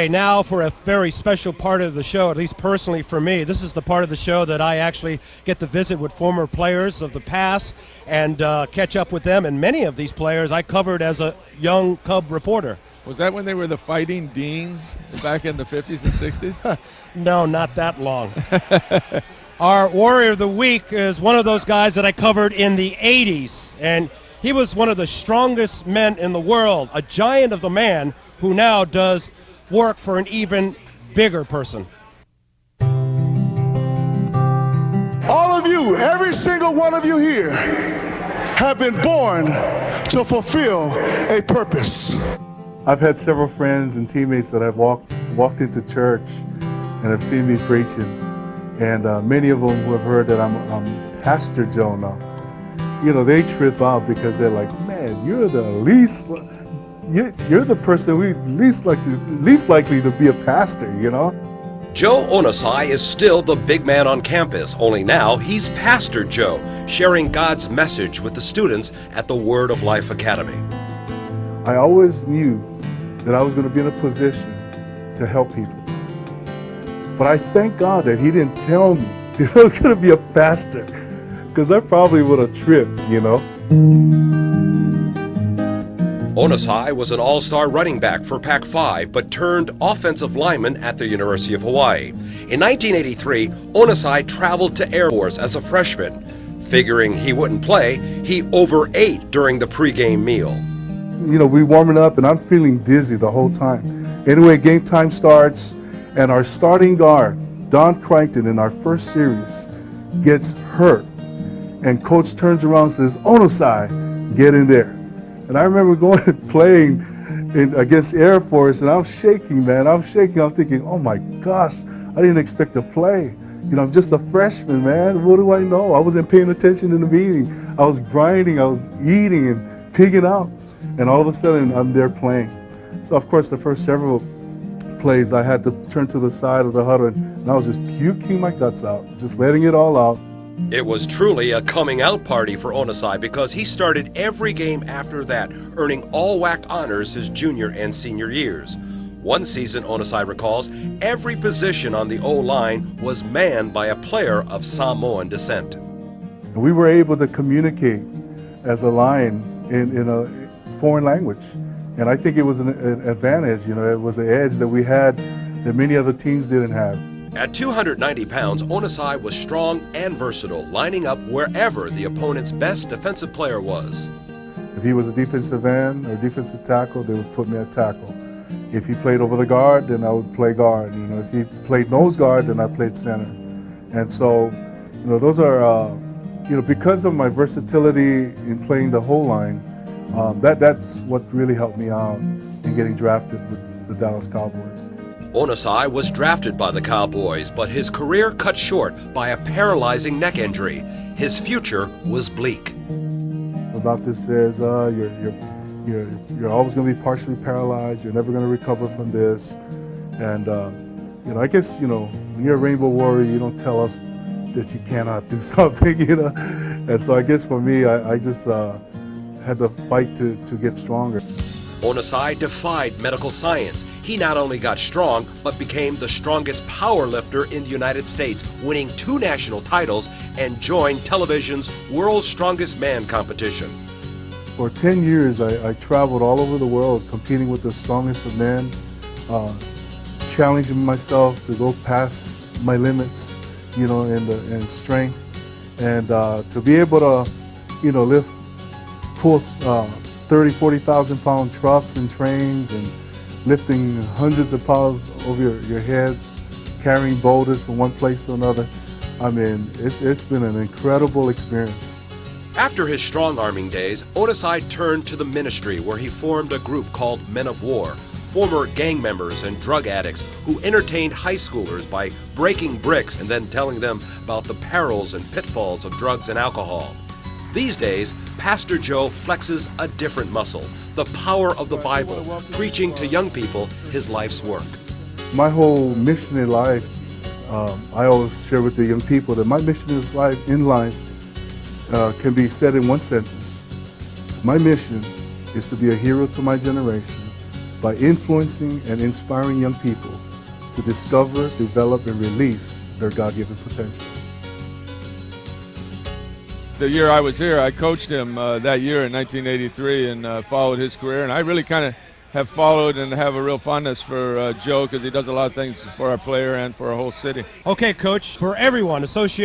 Okay, now for a very special part of the show, at least personally for me. This is the part of the show that I actually get to visit with former players of the past and catch up with them. And many of these players I covered as a young Cub reporter. Was that when they were the Fighting Deans back in the 50s and 60s? No, not that long. Our Warrior of the Week is one of those guys that I covered in the 80s. And he was one of the strongest men in the world, a giant of the man who now does work for an even bigger person. All of you, every single one of you here, have been born to fulfill a purpose. I've had several friends and teammates that have walked into church and have seen me preaching, and many of them who have heard that I'm Pastor Joe now. You know, they trip out because they're like, "Man, you're the least." You're the person we least likely to be a pastor, you know? Joe Onosai is still the big man on campus, only now he's Pastor Joe, sharing God's message with the students at the Word of Life Academy. I always knew that I was going to be in a position to help people. But I thank God that He didn't tell me that I was going to be a pastor, because I probably would have tripped, you know? Onosai was an all-star running back for Pac-5, but turned offensive lineman at the University of Hawaii. In 1983, Onosai traveled to Air Force as a freshman. Figuring he wouldn't play, he overate during the pregame meal. You know, we warming up and I'm feeling dizzy the whole time. Anyway, game time starts and our starting guard, Don Crichton, in our first series, gets hurt. And coach turns around and says, "Onosai, get in there." And I remember going and playing against Air Force, and I'm shaking, man. I'm shaking. I'm thinking, oh my gosh, I didn't expect to play. You know, I'm just a freshman, man. What do I know? I wasn't paying attention in the meeting. I was grinding, I was eating and pigging out. And all of a sudden, I'm there playing. So, of course, the first several plays, I had to turn to the side of the huddle, and I was just puking my guts out, just letting it all out. It was truly a coming out party for Onosai because he started every game after that, earning all WAC honors his junior and senior years. One season, Onosai recalls, every position on the O-line was manned by a player of Samoan descent. We were able to communicate as a line in a foreign language. And I think it was an advantage, you know, it was an edge that we had that many other teams didn't have. At 290 pounds, Onosai was strong and versatile, lining up wherever the opponent's best defensive player was. If he was a defensive end or defensive tackle, they would put me at tackle. If he played over the guard, then I would play guard. You know, if he played nose guard, then I played center. And so, you know, those are, you know, because of my versatility in playing the whole line, that's what really helped me out in getting drafted with the Dallas Cowboys. Onosai was drafted by the Cowboys, but his career cut short by a paralyzing neck injury. His future was bleak. The doctor says you're always going to be partially paralyzed. You're never going to recover from this. And you know, I guess, you know, when you're a Rainbow Warrior, you don't tell us that you cannot do something, you know. And so I guess for me, I just had to fight to get stronger. Onosai defied medical science. He not only got strong, but became the strongest power lifter in the United States, winning 2 national titles and joined television's World's Strongest Man competition. For 10 years, I traveled all over the world competing with the strongest of men, challenging myself to go past my limits, you know, and strength, and to be able to, you know, pull 30, 40,000 pound trucks and trains and lifting hundreds of pounds over your head, carrying boulders from one place to another. I mean, it's been an incredible experience. After his strong-arming days, Onosai turned to the ministry where he formed a group called Men of War, former gang members and drug addicts who entertained high schoolers by breaking bricks and then telling them about the perils and pitfalls of drugs and alcohol. These days, Pastor Joe flexes a different muscle, the power of the Bible, preaching to young people his life's work. My whole mission in life, I always share with the young people that my mission in life can be said in one sentence. My mission is to be a hero to my generation by influencing and inspiring young people to discover, develop, and release their God-given potential. The year I was here, I coached him that year in 1983 and followed his career. And I really kind of have followed and have a real fondness for Joe because he does a lot of things for our player and for our whole city. Okay, Coach, for everyone associated